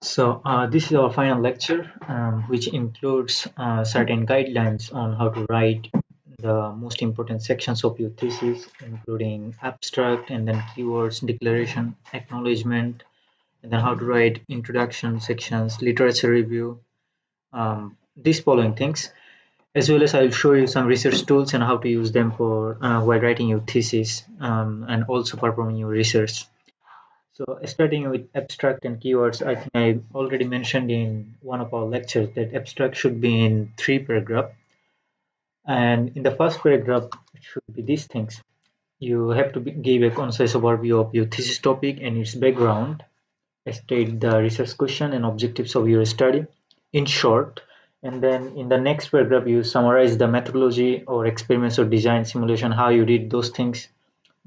This is our final lecture, which includes certain guidelines on how to write the most important sections of your thesis, including abstract and then keywords, declaration, acknowledgement, and then how to write introduction sections, literature review, these following things, as well as I'll show you some research tools and how to use them for while writing your thesis and also performing your research. So starting with abstract and keywords, I think I already mentioned in one of our lectures that abstract should be in 3 paragraphs. And in the first paragraph, it should be these things. You have to give a concise overview of your thesis topic and its background, state the research question and objectives of your study in short. And then in the next paragraph, you summarize the methodology or experiments or design simulation, how you did those things,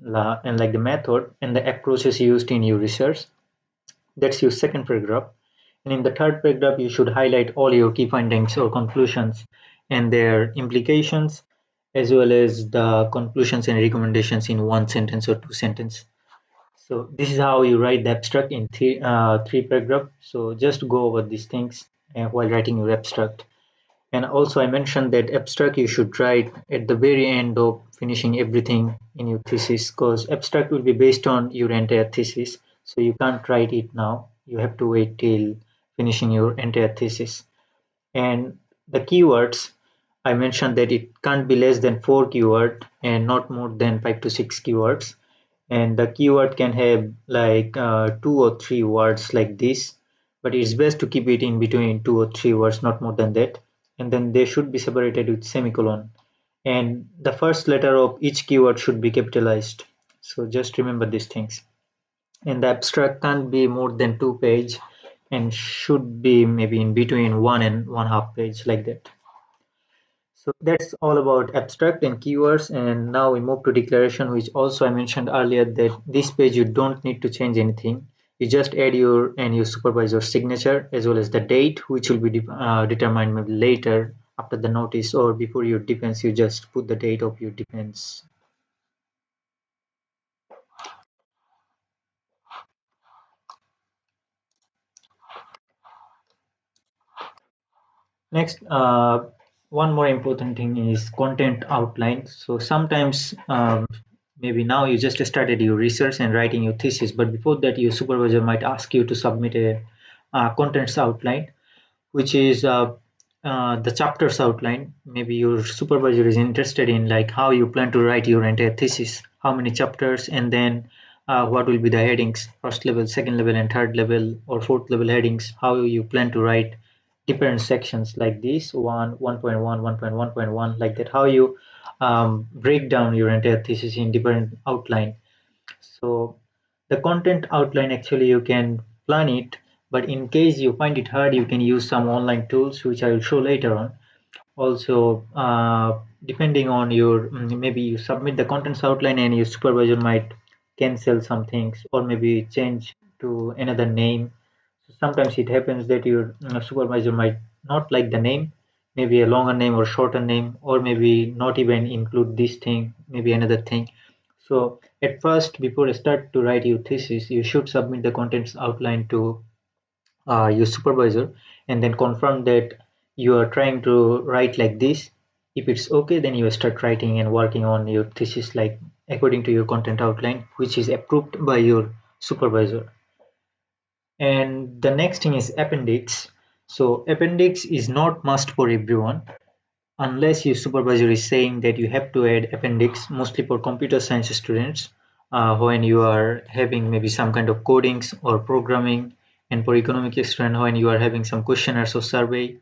and like the method and the approaches used in your research. That's your second paragraph. And in the third paragraph, you should highlight all your key findings or conclusions and their implications, as well as the conclusions and recommendations in 1 sentence or 2 sentences. So this is how you write the abstract in 3 paragraphs. So just go over these things while writing your abstract. And also I mentioned that abstract you should write at the very end of finishing everything in your thesis, because abstract will be based on your entire thesis. So you can't write it now. You have to wait till finishing your entire thesis. And the keywords, I mentioned that it can't be less than 4 keywords and not more than 5 to 6 keywords. And the keyword can have like 2 or 3 words like this, but it's best to keep it in between 2 or 3 words, not more than that. And then they should be separated with semicolon. And the first letter of each keyword should be capitalized. So just remember these things. And the abstract can't be more than 2 page and should be maybe in between 1 and 1/2 page, like that. So that's all about abstract and keywords. And now we move to declaration, which also I mentioned earlier that this page you don't need to change anything. You just add your and your supervisor's signature as well as the date, which will be determined maybe later after the notice, or before your defense you just put the date of your defense. Next, one more important thing is content outline. So sometimes, maybe now you just started your research and writing your thesis, but before that, your supervisor might ask you to submit a contents outline, which is the chapters outline. Maybe your supervisor is interested in like how you plan to write your entire thesis, how many chapters, and then what will be the headings, first level, second level, and third level or fourth level headings, how you plan to write different sections like this, 1.1, 1.1.1, like that, how you break down your entire thesis in different outline. So the content outline, actually you can plan it, but in case you find it hard, you can use some online tools, which I will show later on. Also, depending on your, maybe you submit the contents outline and your supervisor might cancel some things or maybe change to another name. So sometimes it happens that your supervisor might not like the name, maybe a longer name or shorter name, or maybe not even include this thing, maybe another thing. So at first, before you start to write your thesis, you should submit the contents outline to your supervisor and then confirm that you are trying to write like this. If it's okay, then you start writing and working on your thesis like according to your content outline, which is approved by your supervisor. And the next thing is appendix. So appendix is not must for everyone unless your supervisor is saying that you have to add appendix, mostly for computer science students, when you are having maybe some kind of codings or programming, and for economic students when you are having some questionnaires or survey,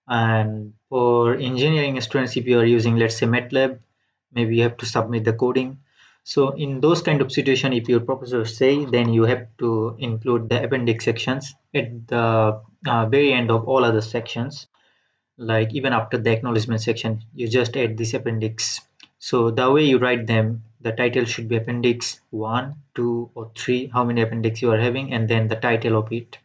and for engineering students if you are using, let's say, MATLAB, maybe you have to submit the coding. So in those kind of situation, if your professor say, then you have to include the appendix sections at the very end of all other sections, like even after the acknowledgement section you just add this appendix. So the way you write them, the title should be appendix 1, 2, or 3, how many appendix you are having, and then the title of it.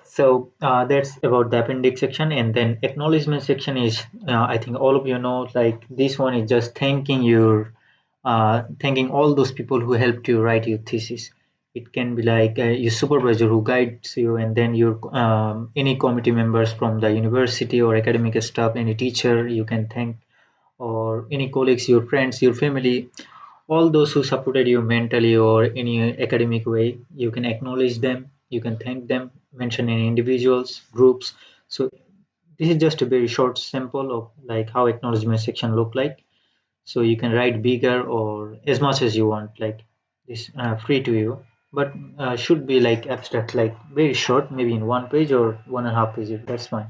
So that's about the appendix section. And then acknowledgement section is, I think all of you know, like this one is just thanking your thanking all those people who helped you write your thesis. It can be like your supervisor who guides you, and then your any committee members from the university or academic staff, any teacher you can thank, or any colleagues, your friends, your family, all those who supported you mentally or any academic way. You can acknowledge them, you can thank them, mention any individuals, groups. So this is just a very short sample of like how acknowledgement section look like. So you can write bigger or as much as you want, like this free to you, but should be like abstract, like very short, maybe in 1 page or 1.5 pages, that's fine.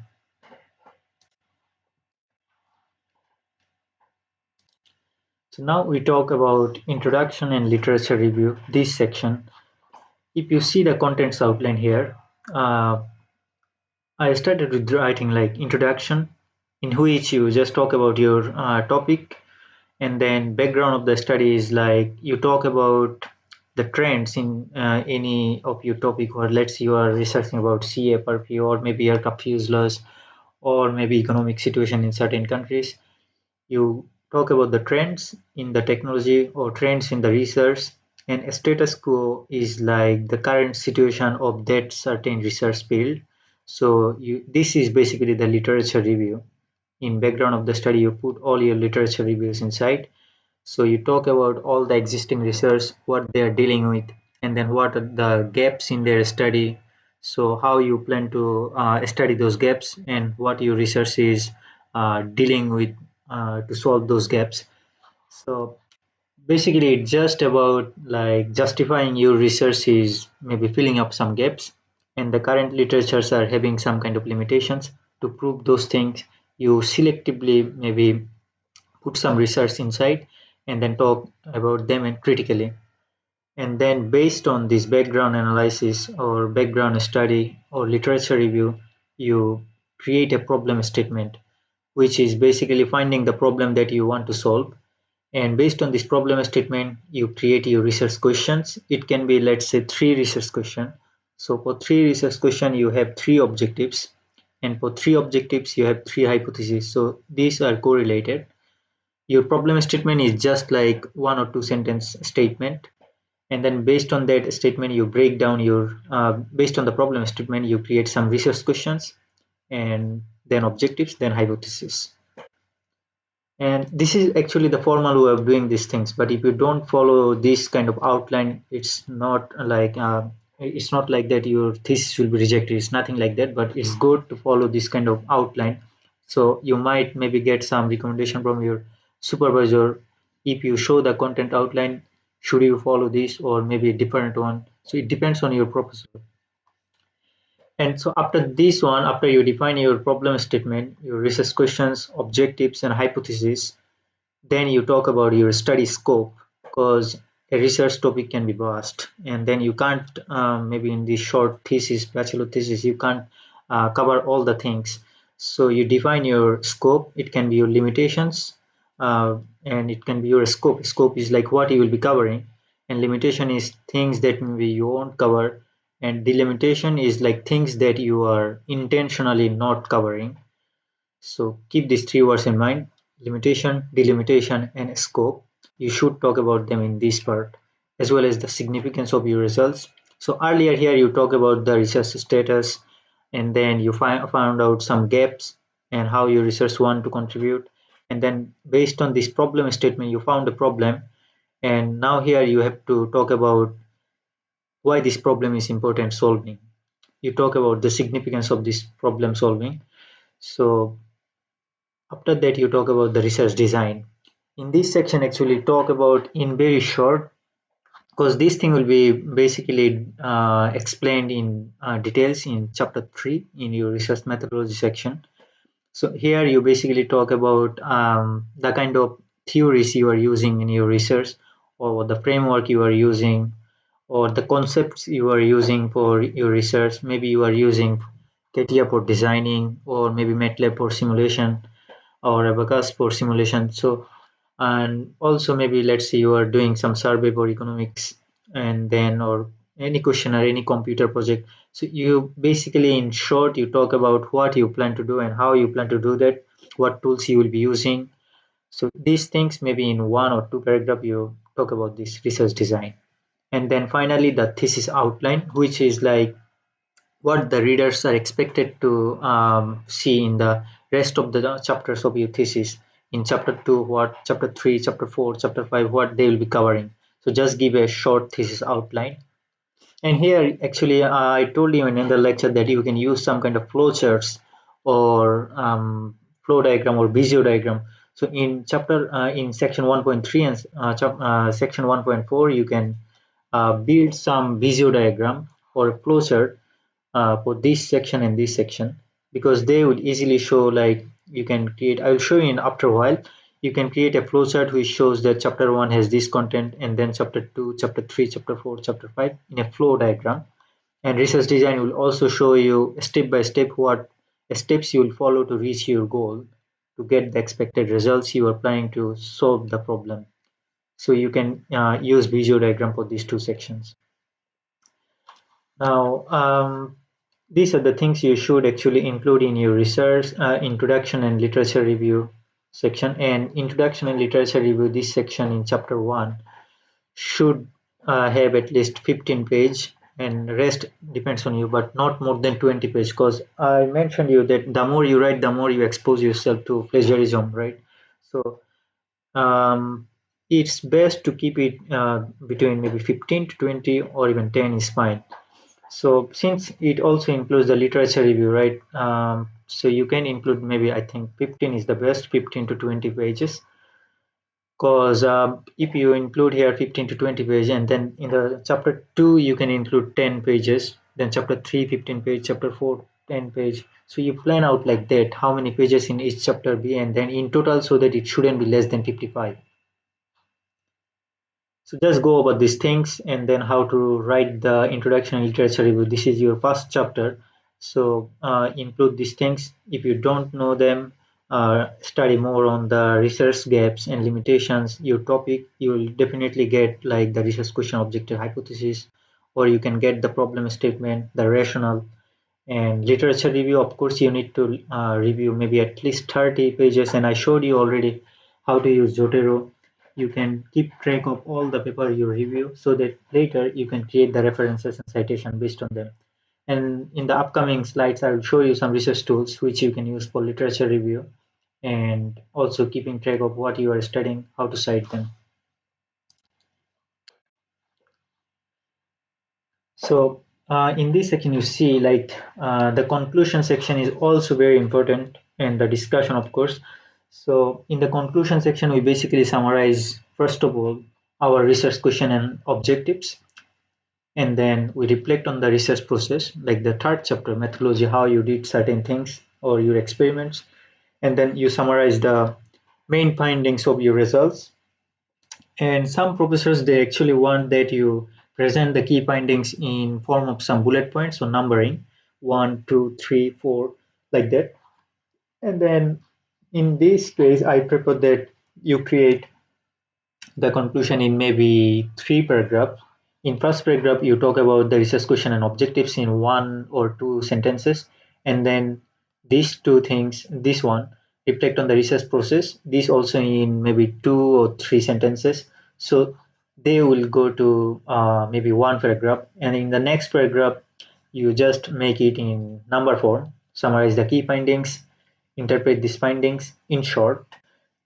So now we talk about introduction and literature review, this section. If you see the contents outline here, uh, I started with writing like introduction, in which you just talk about your topic, and then background of the study is like you talk about the trends in any of your topic, or let's say you are researching about CFRP or maybe aircraft fuselage or maybe economic situation in certain countries. You talk about the trends in the technology or trends in the research, and status quo is like the current situation of that certain research field. So this is basically the literature review. In background of the study, you put all your literature reviews inside. So you talk about all the existing research, what they are dealing with, and then what are the gaps in their study. So how you plan to study those gaps, and what your research is dealing with to solve those gaps. So basically, it's just about like justifying your research is maybe filling up some gaps, and the current literatures are having some kind of limitations. To prove those things, you selectively maybe put some research inside and then talk about them and critically. And then based on this background analysis or background study or literature review, you create a problem statement, which is basically finding the problem that you want to solve. And based on this problem statement, you create your research questions. It can be, let's say, three research questions. So for three research questions, you have three objectives. And for three objectives, you have three hypotheses. So these are correlated. Your problem statement is just like one or two sentence statement, and then based on that statement you break down your based on the problem statement you create some research questions, and then objectives, then hypothesis. And this is actually the formal way of doing these things, but if you don't follow this kind of outline, it's not like that your thesis will be rejected. It's nothing like that, but it's good to follow this kind of outline. So you might maybe get some recommendation from your supervisor. If you show the content outline, should you follow this or maybe a different one? So it depends on your professor. And so after this one, after you define your problem statement, your research questions, objectives, and hypotheses, then you talk about your study scope, because a research topic can be vast, and then you can't maybe in this short thesis, bachelor thesis, you can't cover all the things. So you define your scope. It can be your limitations, and it can be your scope. Scope is like what you will be covering, and limitation is things that maybe you won't cover, and delimitation is like things that you are intentionally not covering. So keep these three words in mind: limitation, delimitation, and scope. You should talk about them in this part, as well as the significance of your results. So earlier here you talk about the research status, and then you found out some gaps and how your research want to contribute. And then based on this problem statement, you found a problem. And now here you have to talk about why this problem is important solving. You talk about the significance of this problem solving. So after that, you talk about the research design. In this section, actually talk about in very short, because this thing will be basically explained in details in chapter 3 in your research methodology section. So here you basically talk about the kind of theories you are using in your research, or the framework you are using, or the concepts you are using for your research. Maybe you are using CATIA for designing, or maybe MATLAB for simulation, or abacus for simulation. So, and also maybe let's say you are doing some survey for economics, and then or any question or any computer project. So you basically, in short, you talk about what you plan to do and how you plan to do that, what tools you will be using. So these things maybe in one or two paragraph you talk about this research design. And then finally the thesis outline, which is like what the readers are expected to see in the rest of the chapters of your thesis. In chapter 2, what, chapter 3, chapter 4, chapter 5, what they will be covering. So just give a short thesis outline. And here, actually, I told you in another lecture that you can use some kind of flowcharts or flow diagram or Visio diagram. So in section 1.3 and section 1.4, you can build some Visio diagram or a flowchart for this section and this section, because they would easily show, like, you can create, I will show you in after a while, you can create a flowchart which shows that chapter 1 has this content, and then chapter 2, chapter 3, chapter 4, chapter 5 in a flow diagram. And research design will also show you step by step what steps you will follow to reach your goal, to get the expected results you are planning to solve the problem. So you can use visual diagram for these two sections. Now, these are the things you should actually include in your research introduction and literature review section. And introduction and literature review, this section in chapter 1 should have at least 15 page, and rest depends on you, but not more than 20 page, because I mentioned you that the more you write, the more you expose yourself to plagiarism, right? So it's best to keep it between maybe 15 to 20, or even 10 is fine. So since it also includes the literature review, right? So you can include, maybe I think 15 is the best, 15 to 20 pages. Because if you include here 15 to 20 pages, and then in the chapter 2 you can include 10 pages, then chapter 3 15 page, chapter 4 10 page. So you plan out like that how many pages in each chapter be, and then in total, so that it shouldn't be less than 55. So just go over these things, and then how to write the introduction and literature review. This is your first chapter. So include these things. If you don't know them, study more on the research gaps and limitations. Your topic, you will definitely get like the research question, objective, hypothesis, or you can get the problem statement, the rationale. And literature review, of course, you need to review maybe at least 30 pages. And I showed you already how to use Zotero. You can keep track of all the paper you review, so that later you can create the references and citation based on them. And in the upcoming slides, I will show you some research tools which you can use for literature review, and also keeping track of what you are studying, how to cite them. So in this section, you see like the conclusion section is also very important, and the discussion, of course. So in the conclusion section, we basically summarize, first of all, our research question and objectives, and then we reflect on the research process, like the third chapter, methodology, how you did certain things or your experiments, and then you summarize the main findings of your results. And some professors, they actually want that you present the key findings in form of some bullet points, so numbering 1, 2, 3, 4, like that. And then in this case, I prefer that you create the conclusion in maybe three paragraphs. In first paragraph, you talk about the research question and objectives in one or two sentences, and then these two things, this one, reflect on the research process. This also in maybe two or three sentences. So they will go to maybe one paragraph, and in the next paragraph, you just make it in number form, summarize the key findings, interpret these findings in short,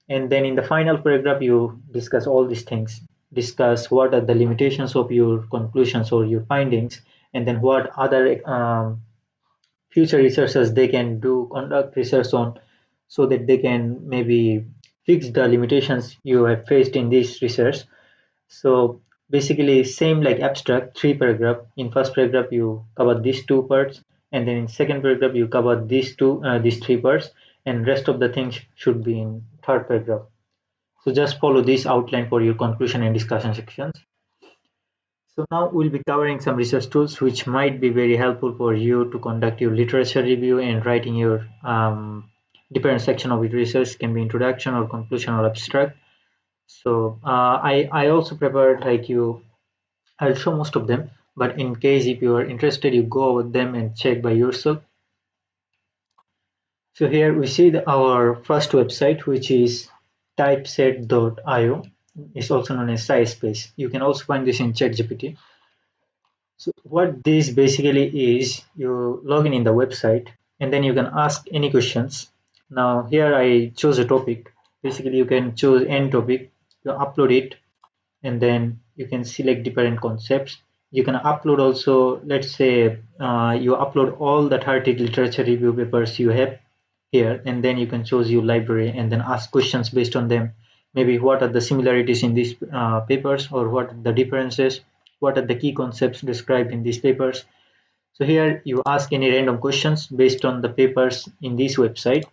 and then in the final paragraph you discuss all these things, discuss what are the limitations of your conclusions or your findings, and then what other future researchers they can do, conduct research on, so that they can maybe fix the limitations you have faced in this research. So basically same like abstract, three paragraph. In first paragraph you cover these two parts, and then in second paragraph you cover these three parts, and rest of the things should be in third paragraph. So just follow this outline for your conclusion and discussion sections. So now we'll be covering some research tools which might be very helpful for you to conduct your literature review and writing your different section of your research, can be introduction or conclusion or abstract. So I also prepared like you, I'll show most of them, but in case if you are interested, you go over them and check by yourself. So here we see our first website, which is typeset.io. is also known as SciSpace. You can also find this in ChatGPT. So what this basically is, you log in the website and then you can ask any questions. Now here I chose a topic. Basically you can choose any topic, you upload it, and then you can select different concepts. You can upload also, let's say you upload all the 30 literature review papers you have here, and then you can choose your library and then ask questions based on them. Maybe what are the similarities in these papers, or what are the differences, what are the key concepts described in these papers. So here you ask any random questions based on the papers in this website,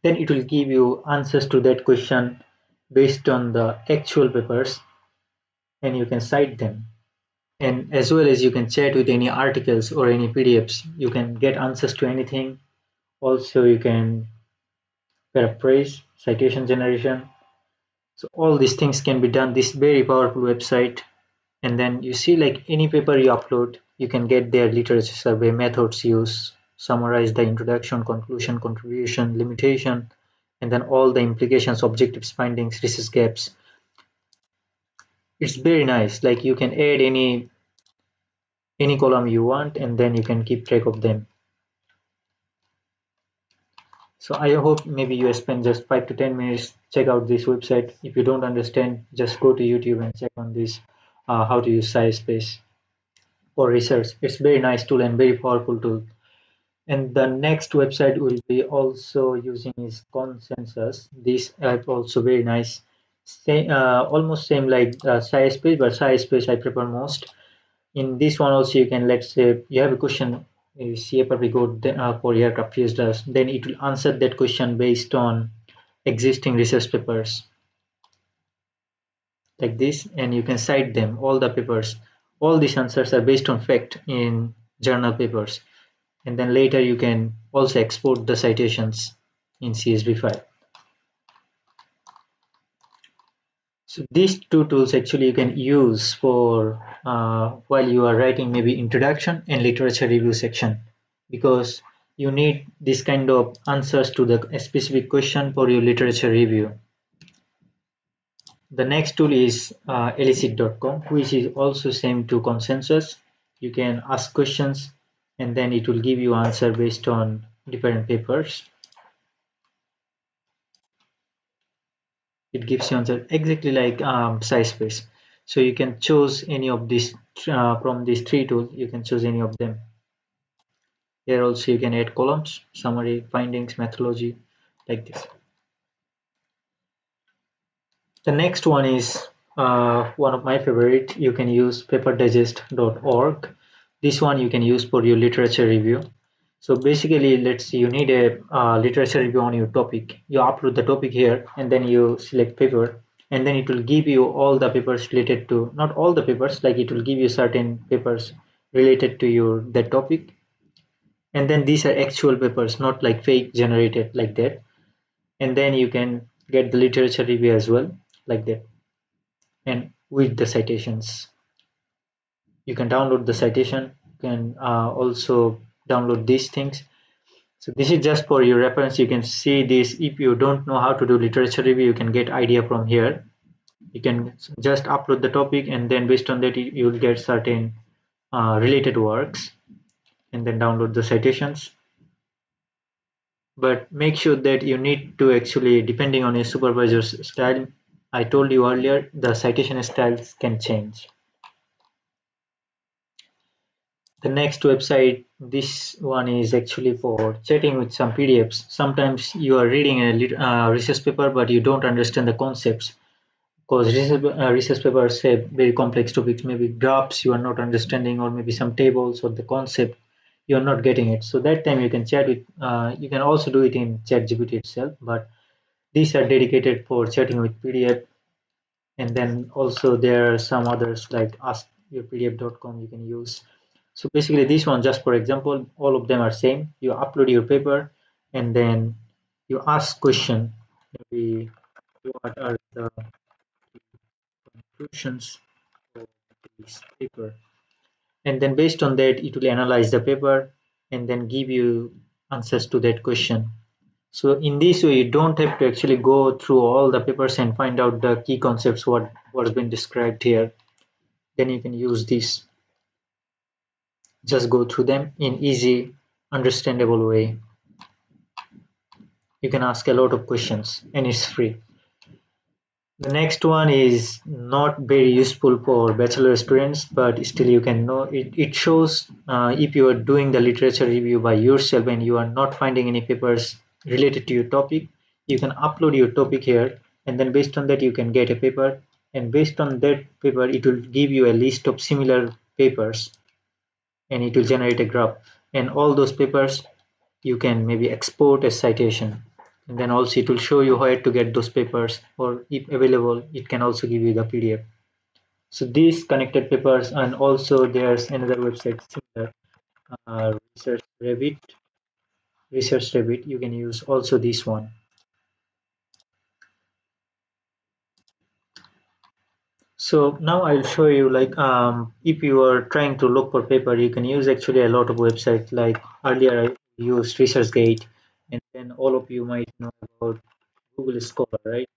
then it will give you answers to that question based on the actual papers, and you can cite them. And as well as you can chat with any articles or any PDFs, you can get answers to anything. Also you can paraphrase, citation generation. So all these things can be done this very powerful website. And then you see, like any paper you upload, you can get their literature survey methods used, summarize the introduction, conclusion, contribution, limitation, and then all the implications, objectives, findings, research gaps. It's very nice. Like you can add any column you want, and then you can keep track of them. So I hope maybe you spend just 5 to 10 minutes, check out this website. If you don't understand, just go to YouTube and check on this, how to use SciSpace for research. It's very nice tool and very powerful tool. And the next website we'll be also using is Consensus. This app also very nice. Almost same like SciSpace, but SciSpace I prefer most. In this one also you can, let's say you have a question, CA public good for aircraft fuselage, then it will answer that question based on existing research papers like this, and you can cite them, all the papers. All these answers are based on fact in journal papers, and then later you can also export the citations in CSV file. So these two tools actually you can use for while you are writing maybe introduction and literature review section, because you need this kind of answers to the specific question for your literature review. The next tool is elicit.com, which is also same to Consensus. You can ask questions and then it will give you answer based on different papers. It gives you answer exactly like SciSpace. So you can choose any of these from these three tools. You can choose any of them. Here also you can add columns, summary, findings, methodology, like this. The next one is one of my favorite. You can use paperdigest.org. This one you can use for your literature review. So basically, let's say you need a literature review on your topic. You upload the topic here and then you select paper, and then it will give you all the papers related to, not all the papers, like it will give you certain papers related to your that topic. And then these are actual papers, not like fake generated like that. And then you can get the literature review as well, like that, and with the citations. You can download the citation. You can also download these things. So this is just for your reference. You can see this. If you don't know how to do literature review, you can get idea from here. You can just upload the topic, and then based on that you will get certain related works, and then download the citations. But make sure that you need to actually, depending on your supervisor's style, I told you earlier, the citation styles can change. The next website, this one is actually for chatting with some PDFs. Sometimes you are reading a research paper, but you don't understand the concepts, because research papers have very complex topics, maybe graphs you are not understanding, or maybe some tables or the concept you are not getting it. So that time you can chat with, you can also do it in ChatGPT itself, but these are dedicated for chatting with PDF. And then also there are some others like askyourpdf.com you can use. So basically this one, just for example, all of them are same. You upload your paper and then you ask question, maybe what are the conclusions of this paper, and then based on that it will analyze the paper and then give you answers to that question. So in this way, you don't have to actually go through all the papers and find out the key concepts what has been described here. Then you can use this. Just go through them in easy, understandable way. You can ask a lot of questions and it's free. The next one is not very useful for bachelor students, but still you can know it. It shows if you are doing the literature review by yourself and you are not finding any papers related to your topic, you can upload your topic here, and then based on that you can get a paper, and based on that paper it will give you a list of similar papers, and it will generate a graph, and all those papers you can maybe export as citation, and then also it will show you where to get those papers, or if available it can also give you the PDF. So these connected papers, and also there's another website similar, research rabbit research rabbit, you can use also this one. So now I'll show you, like, if you are trying to look for paper, you can use actually a lot of websites. Like earlier I used ResearchGate, and then all of you might know about Google Scholar, right?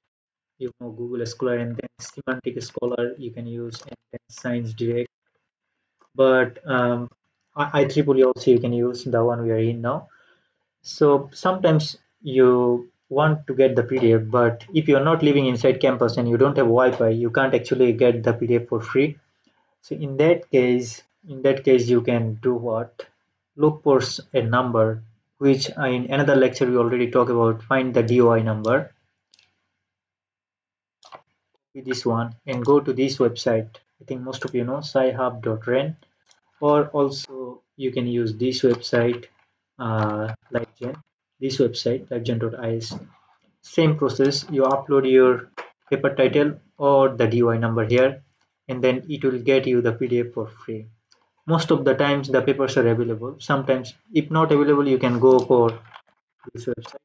You know Google Scholar, and then Semantic Scholar you can use, and then Science Direct. But IEEE also you can use, the one we are in now. So sometimes you want to get the PDF, but if you're not living inside campus and you don't have Wi-Fi, you can't actually get the PDF for free. So in that case, you can do what? Look for a number, which in another lecture we already talked about. Find the DOI number, with this one, and go to this website. I think most of you know scihub.ren, or also you can use this website, LiveGen. This website, livegen.is. Same process. You upload your paper title or the DOI number here, and then it will get you the PDF for free. Most of the times the papers are available. Sometimes if not available, you can go for this website,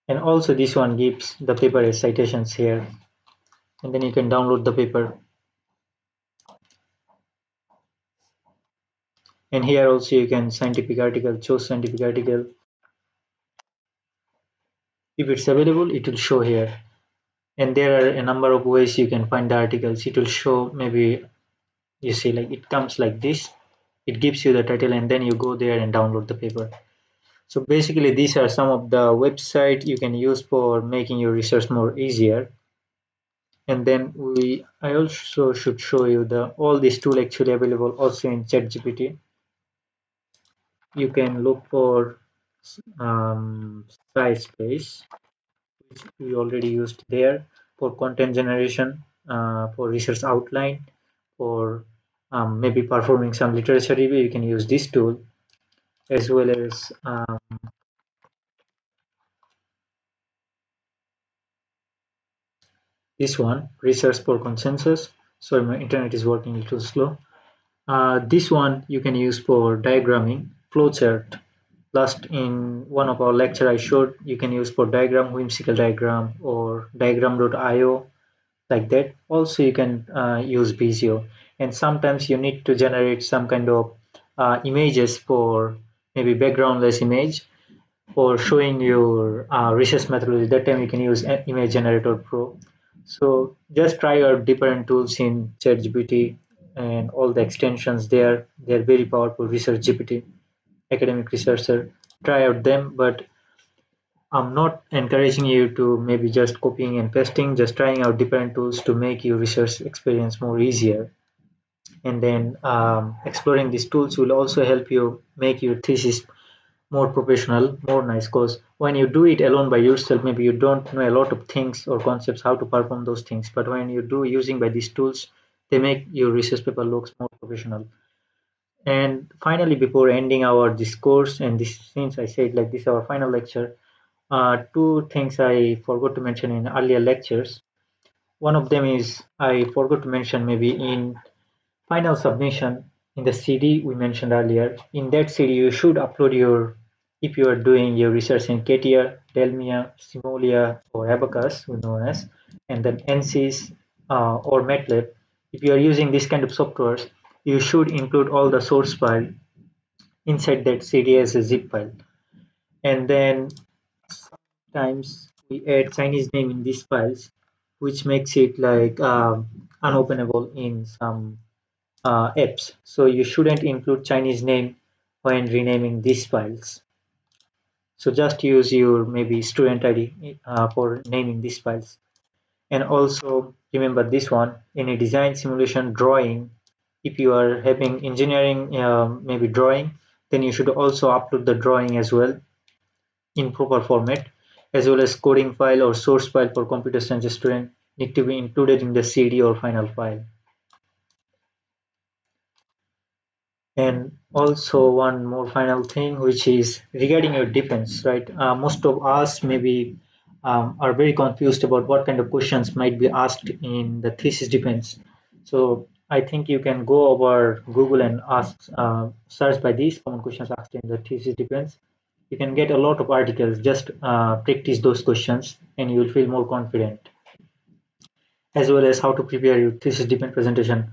and also this one gives the paper as citations here, and then you can download the paper. And here also you can scientific article, choose scientific article. If it's available, it will show here, and there are a number of ways you can find the articles. It will show, maybe you see, like it comes like this. It gives you the title, and then you go there and download the paper. So basically these are some of the website you can use for making your research more easier. And then I also should show you the all these tools actually available also in ChatGPT. You can look for SciSpace, which we already used there, for content generation, for research outline, for maybe performing some literature review. You can use this tool, as well as this one, research for consensus. Sorry, my internet is working a little slow. This one you can use for diagramming, flowchart. Last in one of our lecture I showed you can use for diagram, whimsical diagram, or diagram.io, like that. Also you can use Visio, and sometimes you need to generate some kind of images for maybe backgroundless image, for showing your research methodology. That time you can use Image Generator Pro. So just try out different tools in ChatGPT and all the extensions there. They're very powerful. Research GPT, academic researcher, try out them. But I'm not encouraging you to maybe just copying and pasting. Just trying out different tools to make your research experience more easier. And then exploring these tools will also help you make your thesis more professional, more nice. Because when you do it alone by yourself, maybe you don't know a lot of things or concepts how to perform those things. But when you do using by these tools, they make your research paper looks more professional. And finally, before ending our discourse, and this, since I said like this our final lecture, two things I forgot to mention in earlier lectures. One of them is I forgot to mention, maybe in final submission in the CD we mentioned earlier. In that CD, you should upload your, if you are doing your research in CATIA, Delmia, Simolia, or Abacus, we know as, and then NCs or MATLAB. If you are using this kind of softwares, you should include all the source file inside that CD as a zip file. And then sometimes we add Chinese name in these files, which makes it like unopenable in some apps. So you shouldn't include Chinese name when renaming these files. So just use your maybe student ID for naming these files. And also remember this one, in a design simulation drawing, if you are having engineering maybe drawing, then you should also upload the drawing as well in proper format, as well as coding file or source file for computer science student need to be included in the CD or final file. And also one more final thing, which is regarding your defense, right? Most of us maybe are very confused about what kind of questions might be asked in the thesis defense. So I think you can go over Google and ask, search by these common questions asked in the thesis defense. You can get a lot of articles. Just practice those questions, and you will feel more confident, as well as how to prepare your thesis defense presentation.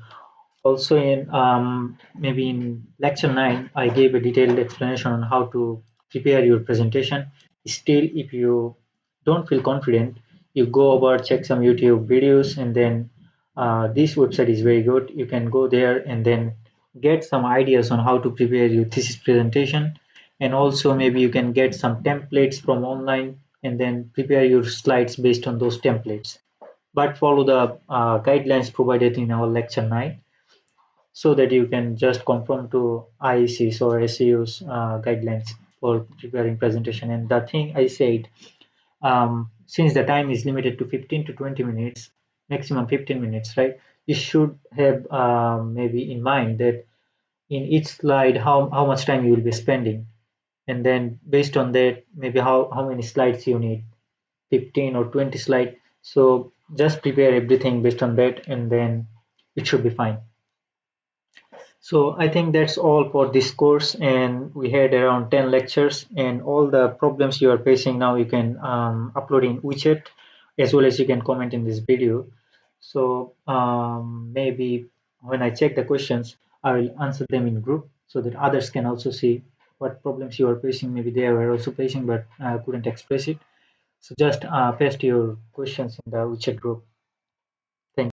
Also in maybe in lecture 9, I gave a detailed explanation on how to prepare your presentation. Still, if you don't feel confident, you go over, check some YouTube videos, and then this website is very good. You can go there and then get some ideas on how to prepare your thesis presentation. And also maybe you can get some templates from online and then prepare your slides based on those templates. But follow the guidelines provided in our lecture 9, so that you can just conform to IEC's or SEU's guidelines for preparing presentation. And the thing I said, since the time is limited to 15 to 20 minutes, maximum 15 minutes, right? You should have maybe in mind that in each slide, how much time you will be spending. And then based on that, maybe how many slides you need, 15 or 20 slides. So just prepare everything based on that, and then it should be fine. So I think that's all for this course, and we had around 10 lectures, and all the problems you are facing now you can upload in WeChat, as well as you can comment in this video. So maybe when I check the questions, I will answer them in group so that others can also see what problems you are facing. Maybe they were also facing but couldn't express it. So just paste your questions in the WeChat group.